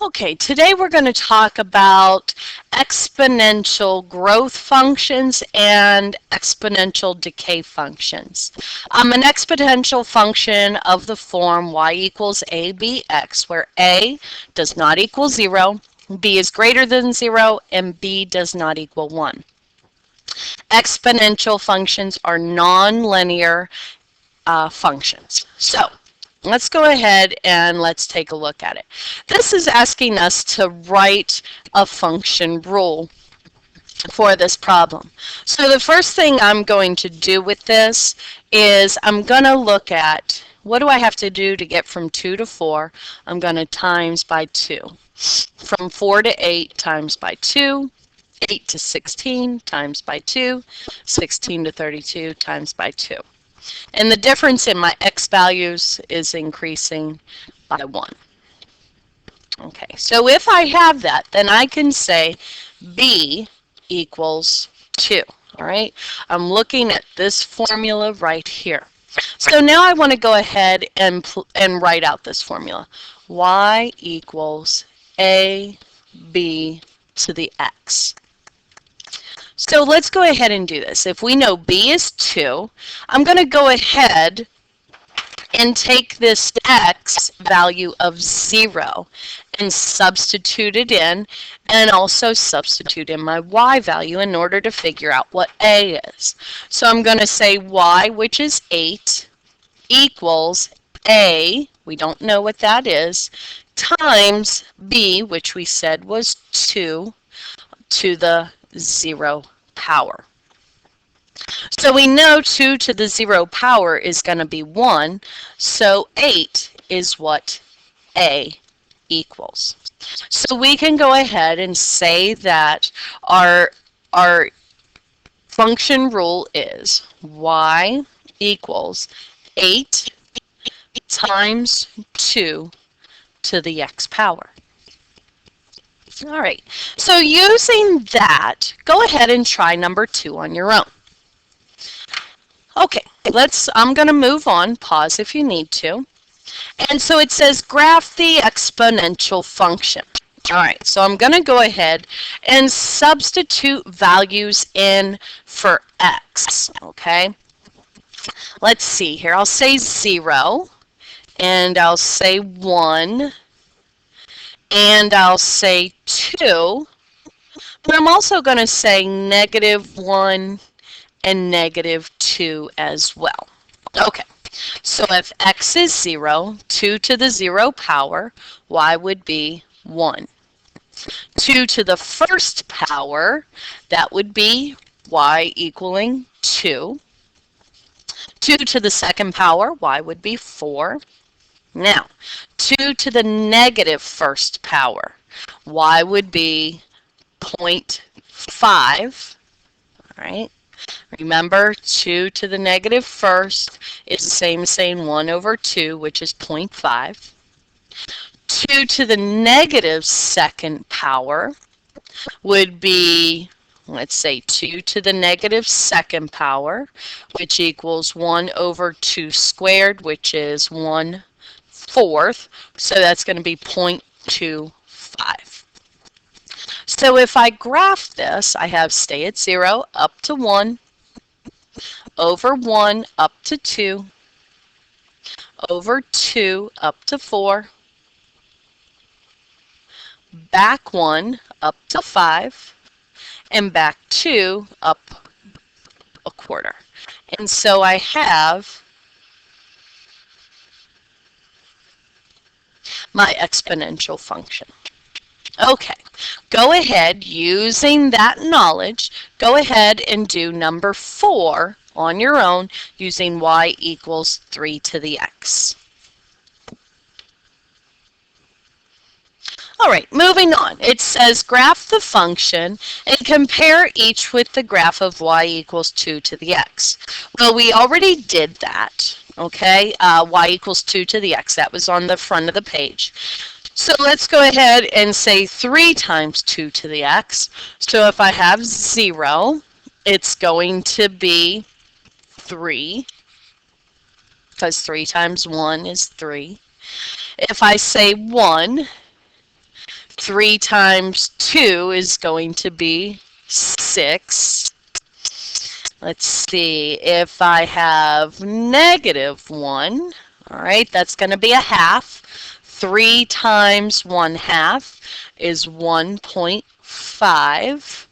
Okay, today we're going to talk about exponential growth functions and exponential decay functions. An exponential function of the form y equals abx, where a does not equal 0, b is greater than 0, and b does not equal 1. Exponential functions are nonlinear functions. So, let's go ahead and let's take a look at it. This is asking us to write a function rule for this problem. So the first thing I'm going to do with this is I'm going to look at what do I have to do to get from 2 to 4. I'm going to times by 2. From 4 to 8 times by 2. 8 to 16 times by 2. 16 to 32 times by 2. And the difference in my x values is increasing by 1. Okay, so if I have that, then I can say b equals 2. All right, I'm looking at this formula right here. So now I want to go ahead and write out this formula. Y equals a b to the x. So let's go ahead and do this. If we know b is 2, I'm going to go ahead and take this x value of 0 and substitute it in, and also substitute in my y value in order to figure out what a is. So I'm going to say y, which is 8, equals a, we don't know what that is, times b, which we said was 2, to the 0 power. So we know 2 to the 0 power is going to be 1, so 8 is what a equals. So we can go ahead and say that our function rule is y equals 8 times 2 to the x power. All right, so using that, go ahead and try number 2 on your own. Okay, I'm going to move on, pause if you need to. And so it says graph the exponential function. All right, so I'm going to go ahead and substitute values in for x, okay? Let's see here. I'll say 0, and I'll say 1, and I'll say 2, but I'm also going to say -1 and -2 as well. Okay, so if x is 0, 2 to the 0 power, y would be 1. 2 to the first power, that would be y equaling 2. 2 to the second power, y would be 4. Now, 2 to the negative first power, y would be 0.5, all right? Remember, 2 to the negative first is the same as saying 1 over 2, which is 0.5. 2 to the negative second power would be, let's say, 2 to the negative second power, which equals 1 over 2 squared, which is 1/4. So that's going to be 0.25. So if I graph this, I have stay at 0 up to 1, over 1 up to 2, over 2 up to 4, back 1 up to 5, and back 2 up 1/4. And so I have my exponential function. Okay, go ahead, using that knowledge, go ahead and do number 4 on your own using y equals 3 to the x. All right, moving on. It says graph the function and compare each with the graph of y equals 2 to the x. Well, we already did that, okay? Y equals 2 to the x. That was on the front of the page. So let's go ahead and say 3 times 2 to the x. So if I have 0, it's going to be 3, because 3 times 1 is 3. If I say 1, 3 times 2 is going to be 6. Let's see, if I have -1, all right, that's going to be a half. 3 times 1/2 is 1.5.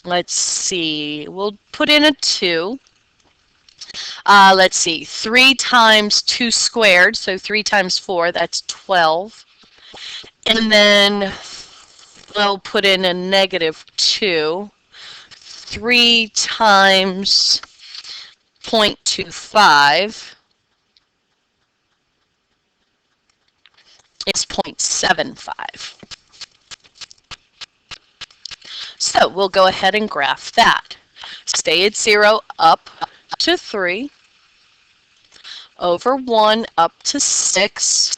Let's see, we'll put in a 2. Let's see, 3 times 2 squared, so 3 times 4, that's 12. And then we'll put in a -2. 3 times 0.25 is 0.75. So we'll go ahead and graph that. Stay at 0 up to 3, over 1 up to 6.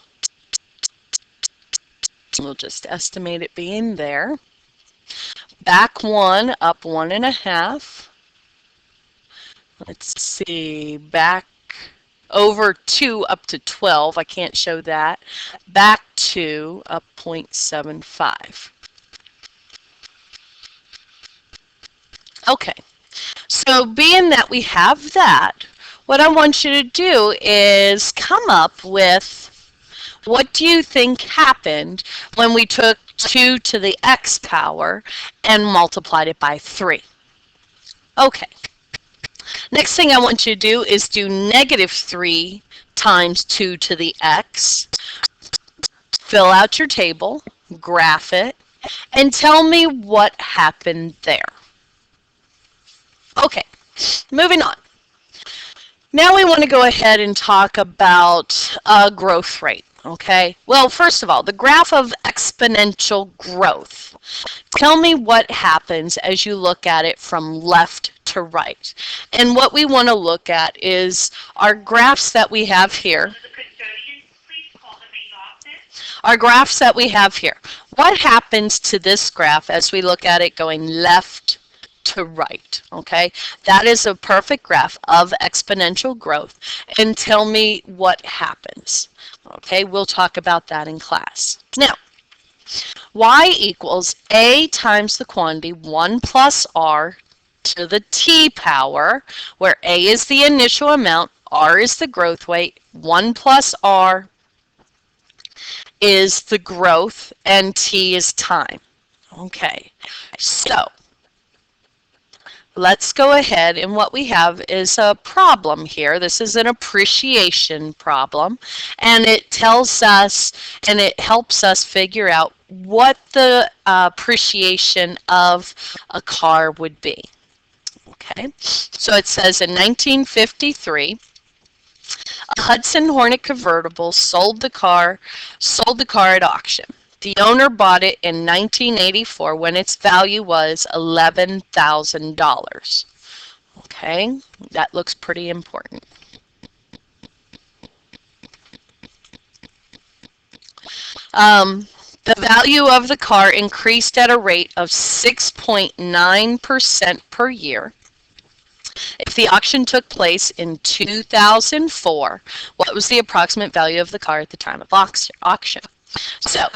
We'll just estimate it being there. Back 1 up 1.5. Let's see, back over 2 up to 12. I can't show that. Back 2 up 0.75. Okay, so being that we have that, what I want you to do is come up with, what do you think happened when we took 2 to the x power and multiplied it by 3? Okay. Next thing I want you to do is do -3 times 2 to the x. Fill out your table, graph it, and tell me what happened there. Okay, moving on. Now we want to go ahead and talk about growth rate. Okay, well, first of all, the graph of exponential growth. Tell me what happens as you look at it from left to right. And what we want to look at is our graphs that we have here. Our graphs that we have here. What happens to this graph as we look at it going left to right? Okay, that is a perfect graph of exponential growth. And tell me what happens. Okay, we'll talk about that in class. Now, y equals a times the quantity 1 plus r to the t power, where a is the initial amount, r is the growth rate, 1 plus r is the growth, and t is time. Okay, so let's go ahead, and what we have is a problem here. This is an appreciation problem, and it tells us, and it helps us figure out what the appreciation of a car would be. Okay, so it says in 1953, a Hudson Hornet convertible sold the car at auction. The owner bought it in 1984 when its value was $11,000. Okay, that looks pretty important. The value of the car increased at a rate of 6.9% per year. If the auction took place in 2004, what was the approximate value of the car at the time of auction? So,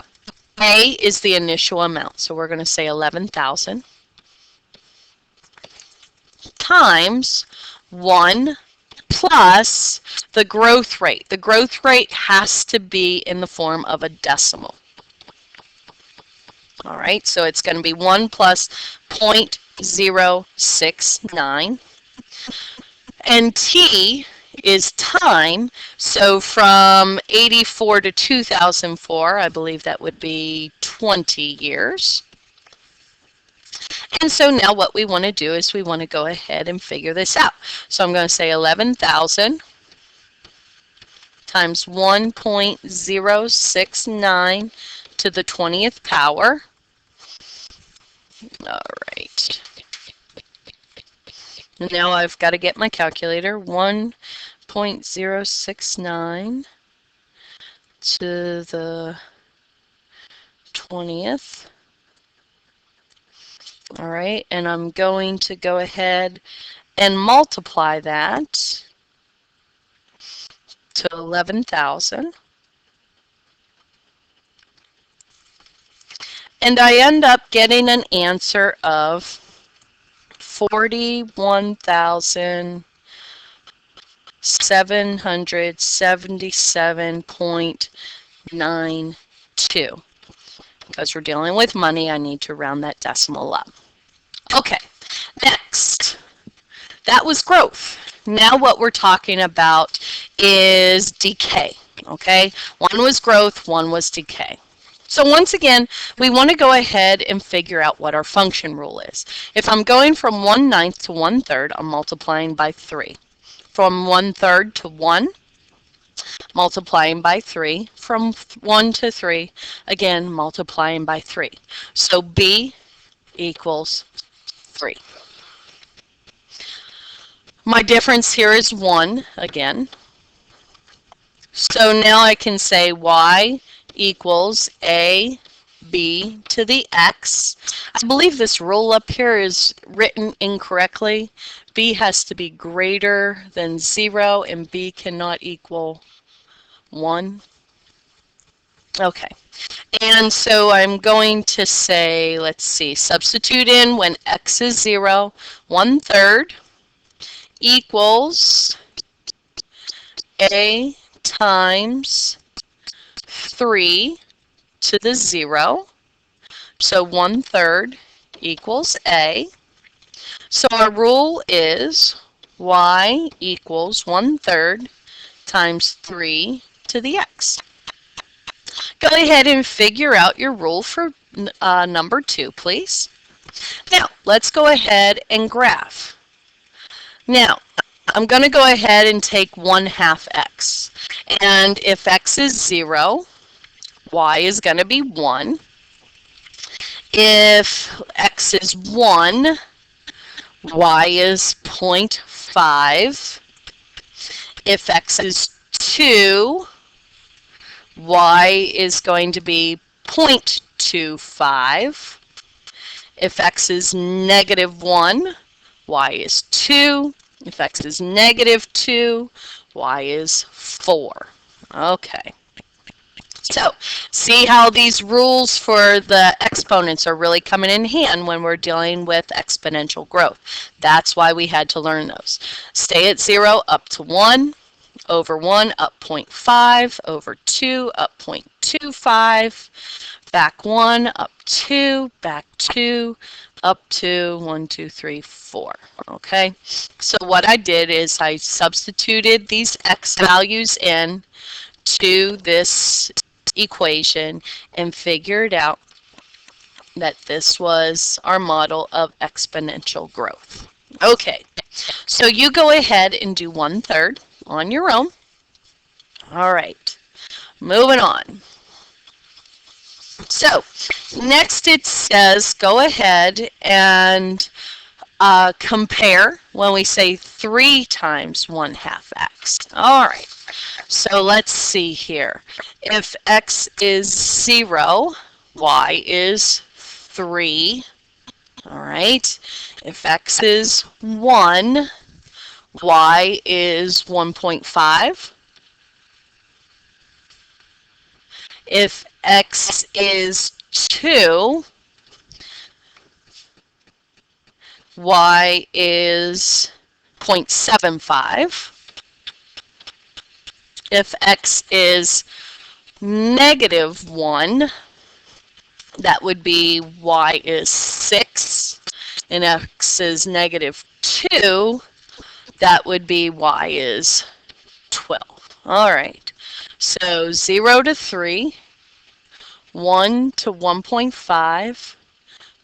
A is the initial amount, so we're going to say 11,000 times 1 plus the growth rate. The growth rate has to be in the form of a decimal. All right, so it's going to be 1 plus 0.069. And t is time, so from 84 to 2004, I believe that would be 20 years. And so now what we want to do is we want to go ahead and figure this out. So I'm going to say 11,000 times 1.069 to the 20th power. All right. Now I've got to get my calculator. 1.069 to the 20th. All right, and I'm going to go ahead and multiply that to 11,000. And I end up getting an answer of 41,777.92. Because we're dealing with money, I need to round that decimal up. Okay, next. That was growth. Now what we're talking about is decay. Okay, one was growth, one was decay. So once again, we want to go ahead and figure out what our function rule is. If I'm going from 1/9 to 1/3, I'm multiplying by 3. From 1/3 to 1, multiplying by 3. From 1 to 3, again, multiplying by 3. So B equals 3. My difference here is 1 again. So now I can say y equals a b to the x. I believe this rule up here is written incorrectly. B has to be greater than 0 and b cannot equal 1. Okay. And so I'm going to say, let's see, substitute in when x is 0, 1/3 equals a times 3 to the 0. So 1/3 equals a. So our rule is y equals 1/3 times 3 to the x. Go ahead and figure out your rule for number 2, please. Now, let's go ahead and graph. Now, I'm going to go ahead and take 1/2 x. And if x is 0, y is going to be 1. If x is 1, y is 0.5. If x is 2, y is going to be 0.25. If x is -1, y is 2. If x is -2, y is 4. Okay. So, see how these rules for the exponents are really coming in hand when we're dealing with exponential growth. That's why we had to learn those. Stay at 0 up to 1, over 1 up 0.5, over 2 up 0.25, back 1 up 2, back 2, up to 1, 2, 3, 4. Okay, so what I did is I substituted these x values in to this equation and figured out that this was our model of exponential growth. Okay, so you go ahead and do 1/3 on your own. All right, moving on. So next it says go ahead and compare when we say 3 times 1/2 x. All right, so let's see here. If x is 0, y is 3. All right. If x is 1, y is 1.5. If x is 2, y is 0.75. If x is -1, that would be y is 6. And x is -2, that would be y is 12. All right. So 0 to 3, 1 to 1.5,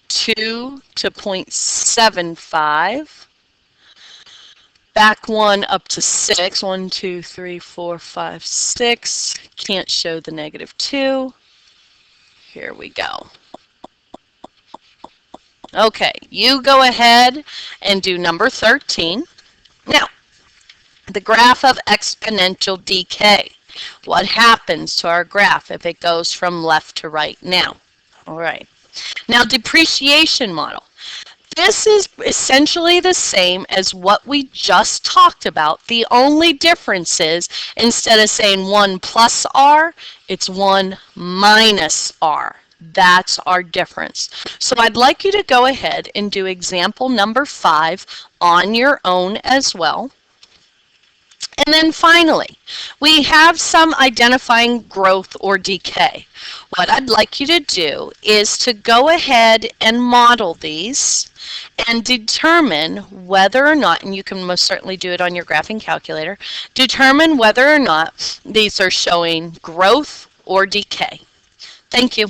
2 to 0.75, back 1 up to 6, 1, 2, 3, 4, 5, 6, can't show the -2. Here we go. Okay, you go ahead and do number 13. Now, the graph of exponential decay. What happens to our graph if it goes from left to right now? All right. Now, depreciation model. This is essentially the same as what we just talked about. The only difference is instead of saying 1 plus r, it's 1 minus r. That's our difference. So I'd like you to go ahead and do example number 5 on your own as well. And then finally, we have some identifying growth or decay. What I'd like you to do is to go ahead and model these and determine whether or not, and you can most certainly do it on your graphing calculator, determine whether or not these are showing growth or decay. Thank you.